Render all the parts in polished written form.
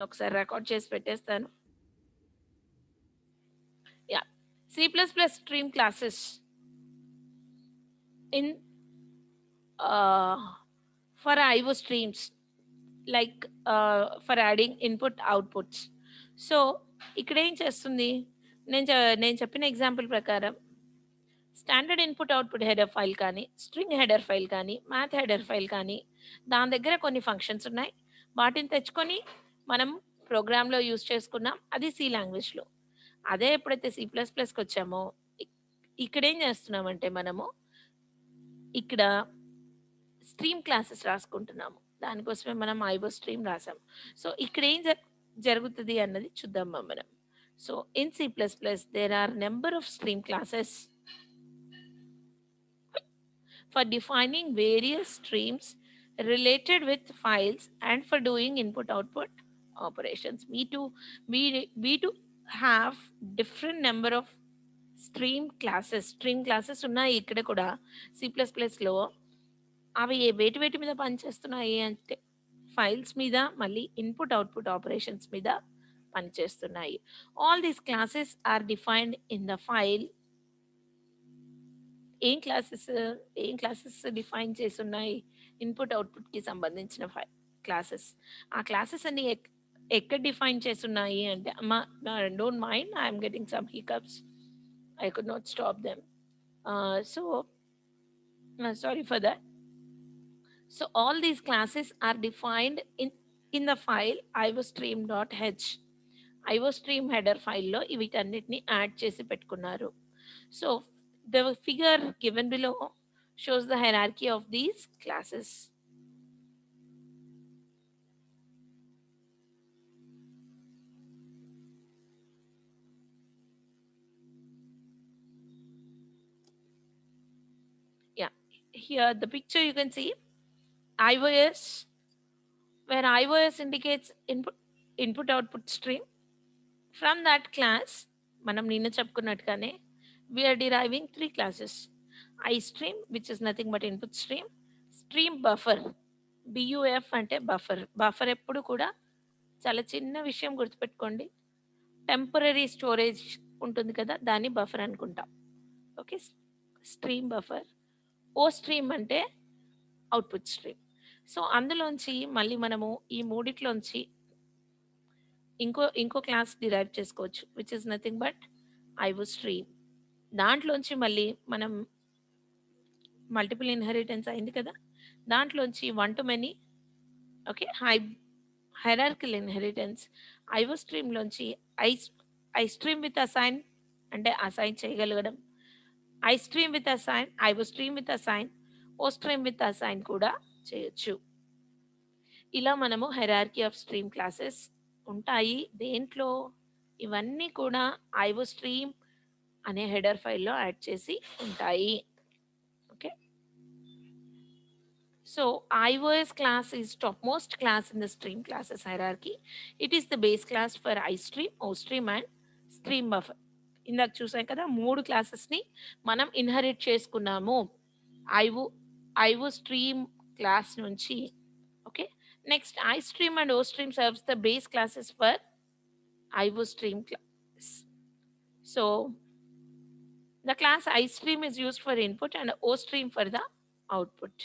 ఒకసారి రికార్డ్ చేసి పెట్టేస్తాను. Yeah! C++ stream classes in uh, for IO streams like for adding input outputs. So ఇక్కడ ఏం చేస్తుంది, నేను చెప్పిన ఎగ్జాంపుల్ ప్రకారం standard input output header file కానీ, స్ట్రింగ్ హెడర్ ఫైల్ కానీ, మ్యాథ్ హెడర్ ఫైల్ కానీ, దాని దగ్గర కొన్ని ఫంక్షన్స్ ఉన్నాయి. వాటిని తెచ్చుకొని మనం ప్రోగ్రామ్లో యూజ్ చేసుకున్నాం. అది సి లాంగ్వేజ్లో. అదే ఎప్పుడైతే C++కి వచ్చామో ఇక్కడ ఏం చేస్తున్నామంటే మనము ఇక్కడ స్ట్రీమ్ క్లాసెస్ రాసుకుంటున్నాము. దానికోసమే మనం ఐఓ స్ట్రీమ్ రాసాం. సో ఇక్కడ ఏం జరుగుతుంది అన్నది చూద్దామా మనం. So in C++ there are number of stream classes for defining various streams related with files and for doing input output operations. We do have different number of stream classes ఉన్నాయి ఇక్కడ కూడా C++లో. అవి వేటి మీద పనిచేస్తున్నాయి అంటే ఫైల్స్ మీద, మళ్ళీ ఇన్పుట్ అవుట్పుట్ ఆపరేషన్స్ మీద పనిచేస్తున్నాయి. All these classes are defined in the file. ఏం క్లాసెస్ డిఫైన్ చేసి ఉన్నాయి? ఇన్పుట్ అవుట్పుట్కి సంబంధించిన క్లాసెస్. ఆ క్లాసెస్ అన్ని ఎక్కడ డిఫైన్ చేసి ఉన్నాయి అంటే అమ్మా don't mind, I'm getting some hiccups, I could not stop them. So sorry for that. So all these classes are defined in the file iostream.h. iostream header file లో వీటన్నిటిని add చేసి పెట్టుకున్నారు. So the figure given below shows the hierarchy of these classes. Yeah, here the picture you can see iOS, where iOS indicates input output stream. From that class, మనం నిన్న చెప్పుకున్నట్టుగానే we are deriving 3 classes. iStream, which is nothing but input stream. Stream buffer, BUF అంటే buffer ఎప్పుడు కూడా చాలా చిన్న విషయం గుర్తుపెట్టుకోండి. Temporary storage ఉంటుంది కదా, దాన్ని బఫర్ అనుకుంటాం. Okay, stream buffer. O stream అంటే అవుట్పుట్ స్ట్రీమ్. సో అందులోంచి మళ్ళీ మనము ఈ మూడిట్లోంచి ఇంకో క్లాస్ డిరైవ్ చేసుకోవచ్చు, which is nothing but IO stream. దాంట్లోంచి మళ్ళీ మనం మల్టిపుల్ ఇన్హెరిటెన్స్ అయింది కదా, దాంట్లోంచి one to many, okay, hierarchical inheritance. IO స్ట్రీమ్లోంచి ఐ స్ట్రీమ్ విత్ అసైన్ అంటే అసైన్ చేయగలగడం, I stream with assign, IO stream with assign, O stream with assign కూడా చేయొచ్చు. ఇలా మనము హైరార్కీ ఆఫ్ స్ట్రీమ్ క్లాసెస్ ఉంటాయి. దేంట్లో ఇవన్నీ కూడా ఐఓ స్ట్రీమ్ అనే హెడర్ ఫైల్లో యాడ్ చేసి ఉంటాయి. Okay, so iOS class is topmost class in the stream classes hierarchy. It is the base class for iStream, OStream and stream buffer. ఇందాక చూసాం కదా, 3 క్లాసెస్ని మనం ఇన్హెరిట్ చేసుకున్నాము ఐఓ స్ట్రీమ్ క్లాస్ నుంచి. Okay, next iStream and OStream serves the base classes for IO stream class. So the class iStream is used for input and OStream for the output.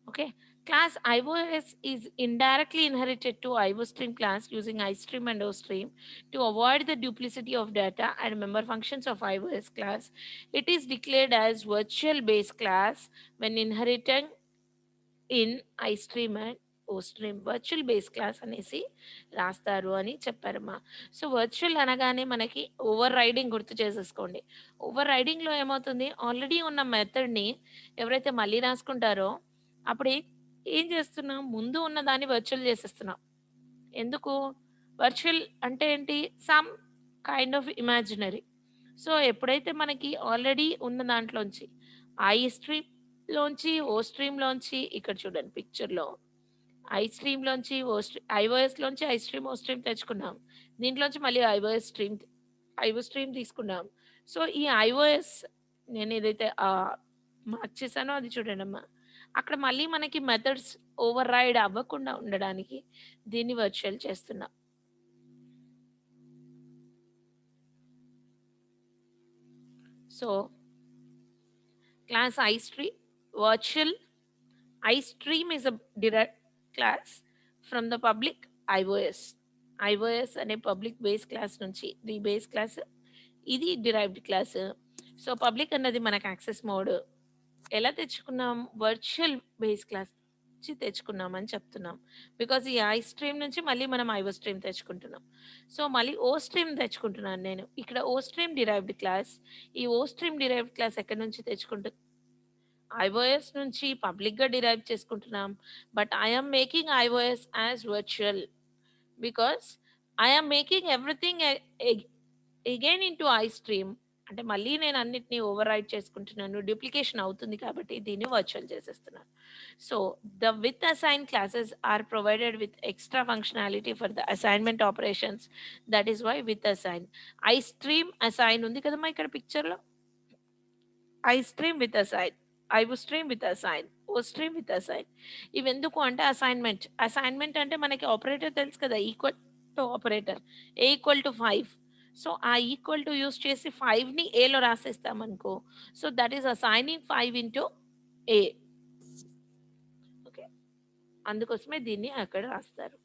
Okay, class iOS is indirectly inherited to iOStream class using iStream and OStream to avoid the duplicity of data and member functions of iOS class. It is declared as virtual base class when inheriting in iStream and OStream. Virtual base class అనేసి రాస్తారు అని చెప్పారమ్మా. So virtual అనగానే మనకి over riding గుర్తు చేసేసుకోండి. Over రైడింగ్లో ఏమవుతుంది, already ఉన్న మెథడ్ని ఎవరైతే మళ్ళీ రాసుకుంటారో అప్పుడు ఏం చేస్తున్నాం, ముందు ఉన్న దాన్ని వర్చువల్ చేసేస్తున్నాం. ఎందుకు? వర్చువల్ అంటే ఏంటి, some kind of imaginary. So ఎప్పుడైతే మనకి ఆల్రెడీ ఉన్న దాంట్లోంచి ఐ స్ట్రీమ్లోంచి ఓ స్ట్రీమ్లోంచి, ఇక్కడ చూడండి పిక్చర్లో ఐ స్ట్రీమ్లోంచి ఐఓఎస్లోంచి ఐ స్ట్రీమ్ ఓ స్ట్రీమ్ తెచ్చుకున్నాం, దీంట్లోంచి మళ్ళీ ఐఓ స్ట్రీమ్ తీసుకున్నాం. సో ఈ ఐఓఎస్ నేను ఏదైతే మార్క్ చేశానో అది చూడండి అమ్మా, అక్కడ మళ్ళీ మనకి మెథడ్స్ ఓవర్ రైడ్ అవ్వకుండా ఉండడానికి దీన్ని వర్చువల్ చేస్తున్నాం. So class iStream virtual iStream is a direct class from the public iOS. iOS అనే పబ్లిక్ బేస్ క్లాస్ నుంచి ది బేస్ క్లాస్, ఇది డిరైవ్డ్ క్లాస్. సో పబ్లిక్ అన్నది మనకు యాక్సెస్ మోడ్. ఎలా తెచ్చుకున్నాం? వర్చువల్ బేస్ క్లాస్ నుంచి తెచ్చుకున్నామని చెప్తున్నాం. బికాజ్ ఈ ఐ స్ట్రీమ్ నుంచి మళ్ళీ మనం ఐఓ స్ట్రీమ్ తెచ్చుకుంటున్నాం. సో మళ్ళీ ఓ స్ట్రీమ్ తెచ్చుకుంటున్నాను నేను. ఇక్కడ ఓ స్ట్రీమ్ డిరైవ్డ్ క్లాస్. ఈ ఓ స్ట్రీమ్ డిరైవ్డ్ క్లాస్ ఎక్కడి నుంచి తెచ్చుకుంటు ఐఓఎస్ నుంచి పబ్లిక్‌గా డిరైవ్ చేసుకుంటున్నాం. But I am making IOS as virtual because I am making everything again into I stream. అంటే మళ్ళీ నేను అన్నిటిని ఓవర్ రైట్ చేసుకుంటున్నాను. డూప్లికేషన్ అవుతుంది కాబట్టి దీన్ని వర్చువల్ చేసేస్తున్నాను. So the with assign classes are provided with extra functionality for the assignment operations. That is why with assign. I stream assign ఉంది కదమ్మా ఇక్కడ పిక్చర్‌లో. I stream with assign, IO stream with assign, O stream with assign. ఇవెందుకు అంటే assignment. Assignment అంటే మనకి operator తెలుసు కదా, equal to operator. A equal to 5. So ఆ ఈక్వల్ టు యూజ్ చేసి 5ని ఏలో రాసేస్తామనుకో. So that is assigning 5 into A. Okay, అందుకోసమే దీన్ని అక్కడ రాస్తారు.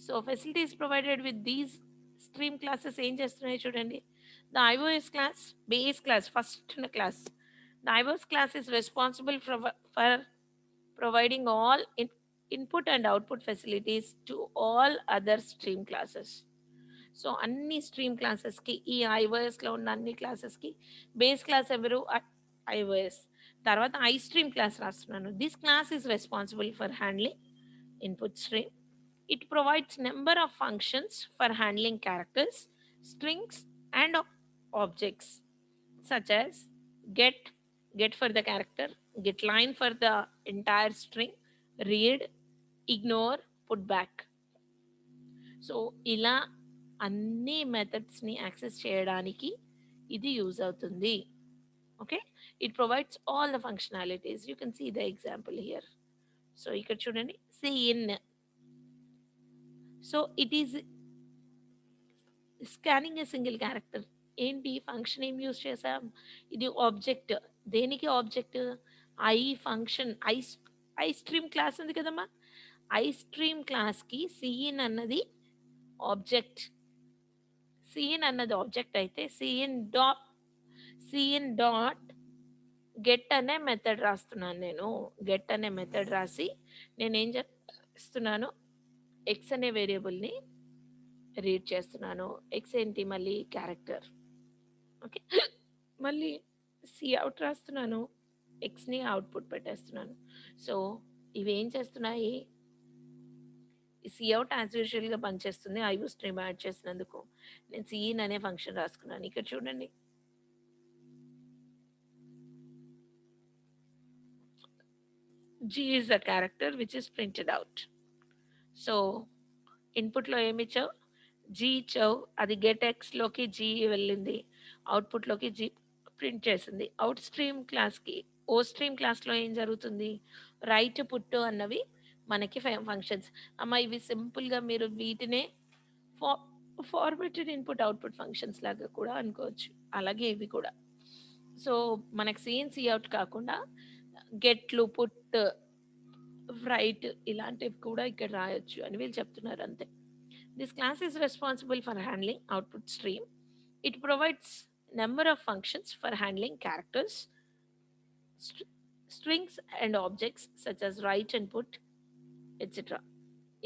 So facilities provided with these stream classes ఏం చేస్తున్నాయి చూడండి. The iOS class base class first class. The iOS class is responsible for providing all input and output facilities to all other stream classes. So అన్ని stream క్లాసెస్కి, ఈ ఐఓఎస్లో ఉన్న అన్ని క్లాసెస్కి base class ఎవరు? ఐఓఎస్. తర్వాత ఐ స్ట్రీమ్ క్లాస్ రాస్తున్నాను. This class is responsible for handling input stream. It provides number of functions for handling characters, strings, and objects such as get, get for the character, get line for the entire string, read, ignore, put back. సో ఇలా అన్ని మెథడ్స్ని access చేయడానికి ఇది use అవుతుంది. Okay, it provides all the functionalities. You can see the example here. So ఇక్కడ చూడండి, C in. So it is scanning a single character. ఏంటి ఫంక్షన్ ఏం యూజ్ చేసాం? ఇది ఆబ్జెక్ట్. దేనికి object? I function. I stream class ఉంది కదమ్మా. I stream క్లాస్కి సిఇన్ అన్నది ఆబ్జెక్ట్. సిఇన్ అన్నది ఆబ్జెక్ట్ అయితే సిఇన్ డాట్ గెట్ అనే మెథడ్ రాస్తున్నాను నేను. గెట్ అనే మెథడ్ రాసి నేను ఏం చేస్తున్నాను, ఎక్స్ అనే వేరియబుల్ని రీడ్ చేస్తున్నాను. ఎక్స్ ఏంటి? మళ్ళీ క్యారెక్టర్. ఓకే, మళ్ళీ సి అవుట్ రాస్తున్నాను. ఎక్స్ని అవుట్పుట్ పెట్టేస్తున్నాను. సో ఇవి ఏం చేస్తున్నాయి? సి అవుట్ యాజ్ యూజువల్గా పనిచేస్తుంది. ఐఓ స్ట్రీమ్ యాడ్ చేసినందుకు నేను సిఇన్ అనే ఫంక్షన్ రాసుకున్నాను. ఇక్కడ చూడండి, G is the character which is printed out. So ఇన్పుట్లో ఏమి ఇచ్చావు? జీ ఇచ్చావు. అది గెట్ ఎక్స్లోకి జీ వెళ్ళింది, అవుట్పుట్లోకి జీ ప్రింట్ చేసింది. అవుట్ స్ట్రీమ్ క్లాస్కి, ఓ స్ట్రీమ్ క్లాస్లో ఏం జరుగుతుంది? రైట్ పుట్ అన్నవి మనకి ఫంక్షన్స్. అమ్మ ఇవి సింపుల్గా మీరు వీటినే ఫార్మేటెడ్ ఇన్పుట్ అవుట్పుట్ ఫంక్షన్స్ లాగా కూడా అనుకోవచ్చు. అలాగే ఇవి కూడా. సో మనకి సిఇన్ సి అవుట్ కాకుండా గెట్లు, పుట్, రైట్ ఇలాంటివి కూడా ఇక్కడ రాయొచ్చు అని వీళ్ళు చెప్తున్నారు అంతే. This class is responsible for handling output stream. It provides number of functions for handling characters, strings and objects such as write and put, etc.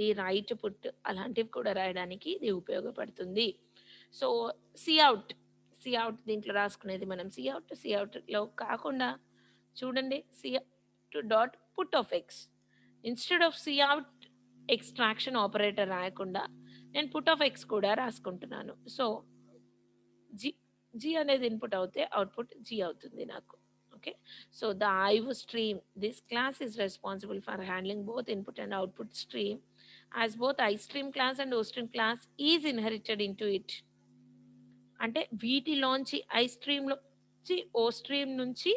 ఈ రైట్ పుట్ అలాంటివి కూడా రాయడానికి ఇది ఉపయోగపడుతుంది. సో సిఅవుట్, సిఅవుట్ దీంట్లో రాసుకునేది మనం సిఅవుట్లో కాకుండా చూడండి, C out dot put of X. Instead of C out extraction operator రాయకుండా నేను పుట్ ఆఫ్ ఎక్స్ కూడా రాసుకుంటున్నాను. సో జీ జీ అనేది ఇన్పుట్ అవుతే అవుట్పుట్ జీ అవుతుంది నాకు. Okay, so the IO stream, this class is responsible for handling both input and output stream as both I stream class and O stream class is inherited into it. అంటే వీటిలోంచి I స్ట్రీమ్లోంచి ఓ stream నుంచి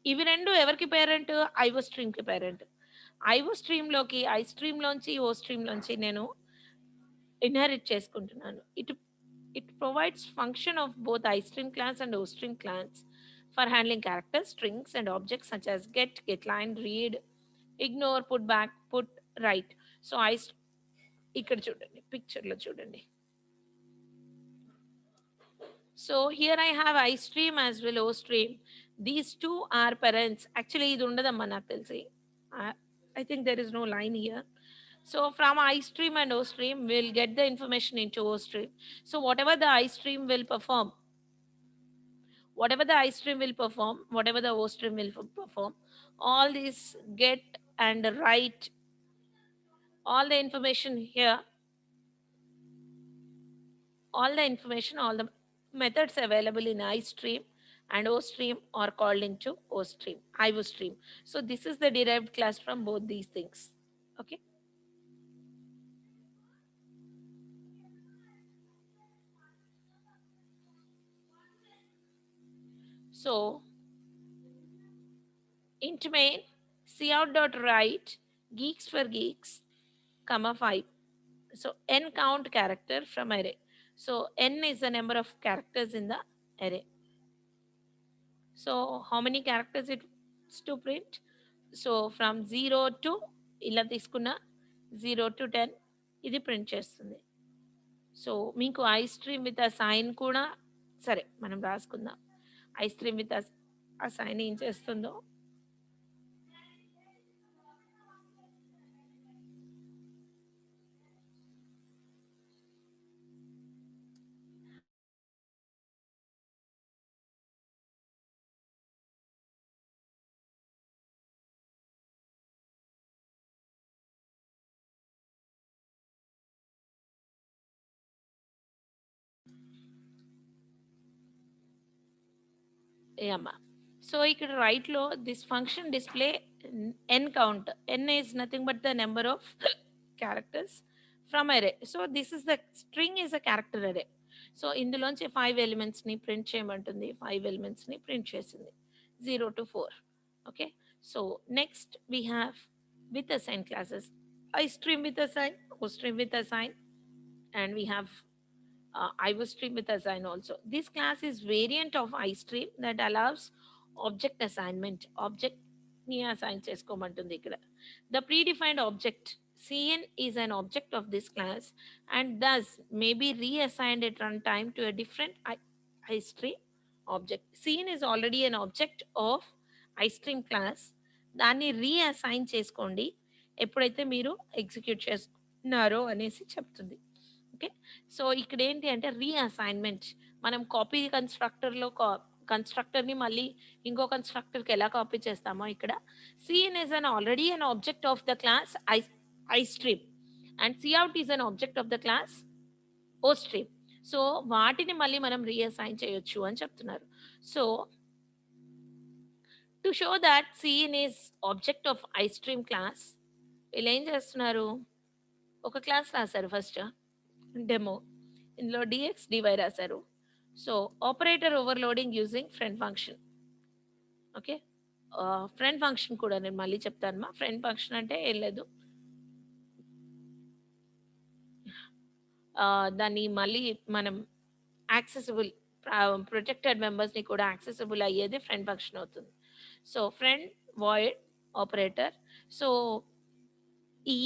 ఇవి రెండు ఎవరికి parent? IO స్ట్రీమ్కి parent. IO స్ట్రీమ్లోకి I స్ట్రీమ్లోంచి ఓ స్ట్రీమ్లోంచి నేను ఇన్హెరిట్ చేసుకుంటున్నాను. ఇటు It provides function of both iStream class and OStream class for handling characters, strings, and objects such as get, getline, read, ignore, put back, put right. So ఇక్కడ చూడండి పిక్చర్లో చూడండి. So here I have iStream as well OStream. These two are parents. Actually, ఇది ఉండదమ్మా నాకు తెలిసి. I think there is no line here. So from iStream and OStream, we'll get the information into OStream. So whatever the iStream will perform, whatever the iStream will perform, whatever the OStream will perform, all these get and write, all the information here, all the information, all the methods available in iStream and OStream are called into OStream, IOStream. So this is the derived class from both these things. Okay. So int main cout.write geeks for geeks, comma 5. So n count character from array. So n is the number of characters in the array. So how many characters it's to print? So from 0 to ఇలా తీసుకున్న 0 to 10 ఇది print చేస్తుంది. So మీకు ఐస్ట్రీమ్ with a sign కూడా సరే మనం రాసుకుందాం. ఐస్ట్రీమ్ with ఆ sign ఏం చేస్తుందో ఏమ్మా. సో ఇక్కడ రైట్లో this function display N count. N is nothing but the number of characters from array. So this is the string is a character array. So ఇందులోంచి 5 ఎలిమెంట్స్ని ప్రింట్ చేయమంటుంది. 5 ఎలిమెంట్స్ని ప్రింట్ చేసింది 0 to 4. Okay. So next we have with assign classes, iStream with assign, OStream with assign, and we have iOStream with assign also. This class is variant of iStream that allows object assignment. Object ni assign cheskomantundi ikkada. The predefined object cn is an object of this class and thus may be reassigned at runtime to a different iStream object. Cn is already an object of iStream class. దాన్ని reassign చేసుకోండి ఎప్పుడైతే మీరు execute చేస్తున్నారో అనేసి చెప్తుంది. Okay. So ఇక్కడ ఏంటి అంటే రీఅసైన్మెంట్. మనం కాపీ కన్స్ట్రక్టర్లో కన్స్ట్రక్టర్ని మళ్ళీ ఇంకో కన్స్ట్రక్టర్కి ఎలా కాపీ చేస్తామో ఇక్కడ cin is an already an object of the class istream and cout is an object of the class ostream. So వాటిని మళ్ళీ మనం రీఅసైన్ చేయొచ్చు అని చెప్తున్నారు. So to show that cin is object of istream class వీళ్ళు ఏం చేస్తున్నారు, ఒక క్లాస్ రాశారు ఫస్ట్ డెమో. ఇందులో డిఎక్స్ డివై రాశారు. So operator overloading using friend function. Okay. Friend function కూడా నేను మళ్ళీ చెప్తాను. మా ఫ్రెండ్ ఫంక్షన్ అంటే ఏం లేదు, దాన్ని మళ్ళీ మనం యాక్సెసిబుల్ ప్రొటెక్టెడ్ మెంబర్స్ని కూడా యాక్సెసిబుల్ అయ్యేది ఫ్రెండ్ ఫంక్షన్ అవుతుంది. So friend void operator. So ఈ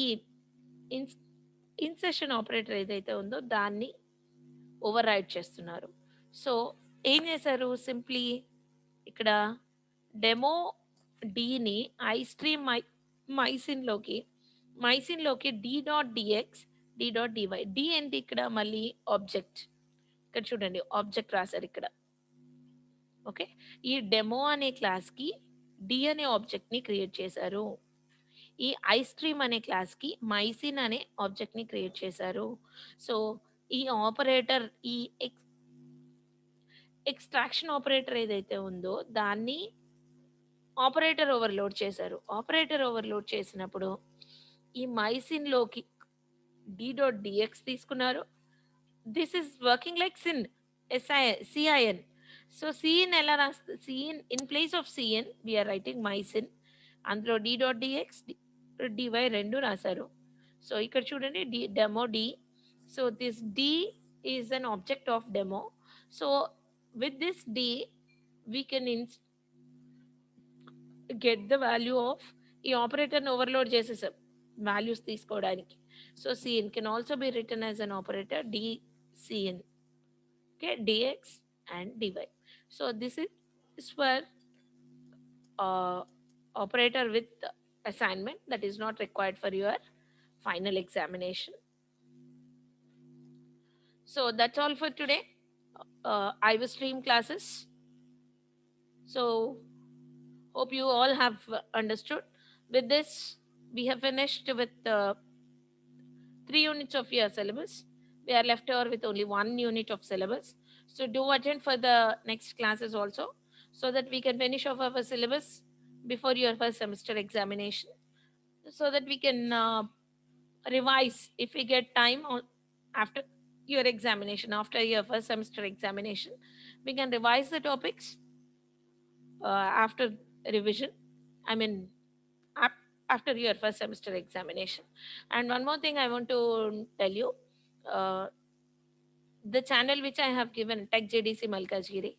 ఇన్సెషన్ ఆపరేటర్ ఏదైతే ఉందో దాన్ని ఓవర్ రైడ్ చేస్తున్నారు. సో ఏం చేశారు, సింప్లీ ఇక్కడ డెమో డీని ఐస్ట్రీమ్ మైసిన్లోకి D dot DX D dot DY. D ఏంటి ఇక్కడ మళ్ళీ ఆబ్జెక్ట్. ఇక్కడ చూడండి ఆబ్జెక్ట్ రాశారు ఇక్కడ. ఓకే. ఈ డెమో అనే క్లాస్కి డి అనే ఆబ్జెక్ట్ని క్రియేట్ చేశారు. ఈ ఐస్ట్రీమ్ అనే క్లాస్కి మైసిన్ అనే ఆబ్జెక్ట్ని క్రియేట్ చేశారు. సో ఈ ఆపరేటర్ ఈ ఎక్స్ట్రాక్షన్ ఆపరేటర్ ఏదైతే ఉందో దాన్ని ఆపరేటర్ ఓవర్లోడ్ చేశారు. ఆపరేటర్ ఓవర్లోడ్ చేసినప్పుడు ఈ మైసిన్లోకి డి డాట్ డిఎక్స్ తీసుకున్నారు. This is working like cin. So cin ఎలా రాస్తుంది, cin in place of cin we're writing mycin. అందులో డి డాట్ డిఎక్స్ డివై రెండు రాశారు. సో ఇక్కడ చూడండి demo D. So this D is an object of demo. So with this D, we can get the value of ఈ ఆపరేటర్ని overload చేసేసాం values తీసుకోవడానికి. So C in can also be return as an operator D C in. Okay, dx and dy. So this is for uh, operator with assignment that is not required for your final examination. So that's all for today. I was stream classes. So hope you all have understood. With this, we have finished with 3 units of your syllabus. We are left over with only 1 unit of syllabus. So do attend for the next classes also, so that we can finish off our syllabus before your first semester examination, so that we can revise if we get time on after your examination, after your first semester examination. We can revise the topics after revision. I mean, after your first semester examination. And one more thing I want to tell you, uh, the channel which I have given, Tech JDC Malkajgiri,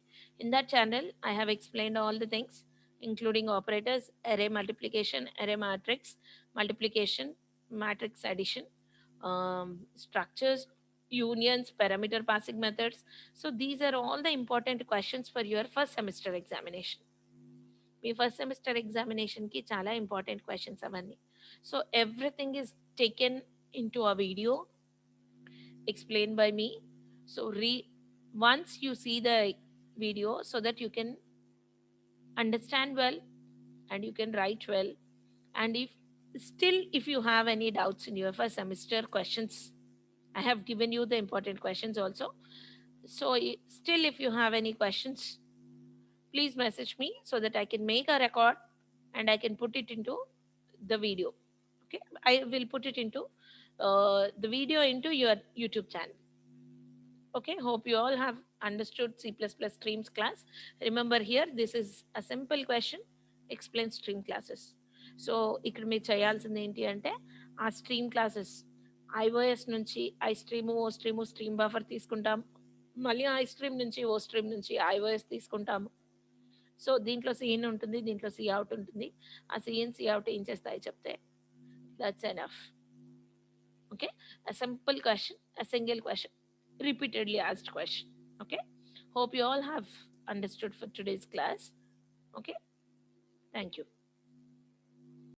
in that channel I have explained all the things, including operators, array multiplication, array matrix multiplication, matrix addition, structures, unions, parameter passing methods. So these are all the important questions for your first semester examination. మీ first semester ఎగ్జామినేషన్కి చాలా important questions అవన్నీ. So everything is taken into a video explained by me. So once you see the video, so that you can understand well and you can write well. And if you have any doubts in your first semester questions, I have given you the important questions also. So still if you have any questions, please message me so that I can make a record and I can put it into the video. Okay, I will put it into the video into your YouTube channel. Okay, hope you all have understood C++ streams class. Remember here, this is a simple question, explain stream classes. So ఇక్కడ మీరు చేయాల్సింది ఏంటి అంటే ఆ stream classes IOS నుంచి I stream O stream stream buffer తీసుకుంటాం, మళ్ళీ I stream నుంచి ఓ స్ట్రీమ్ నుంచి ఐఓఎస్ తీసుకుంటాము. సో దీంట్లో సిఇన్ ఉంటుంది, దీంట్లో సి అవుట్ ఉంటుంది. ఆ సిఇన్ సి అవుట్ ఏం చేస్తాయి చెప్తే that's enough. Okay, a simple question, a single question, repeatedly asked question. Okay, hope you all have understood for today's class. Okay, thank you.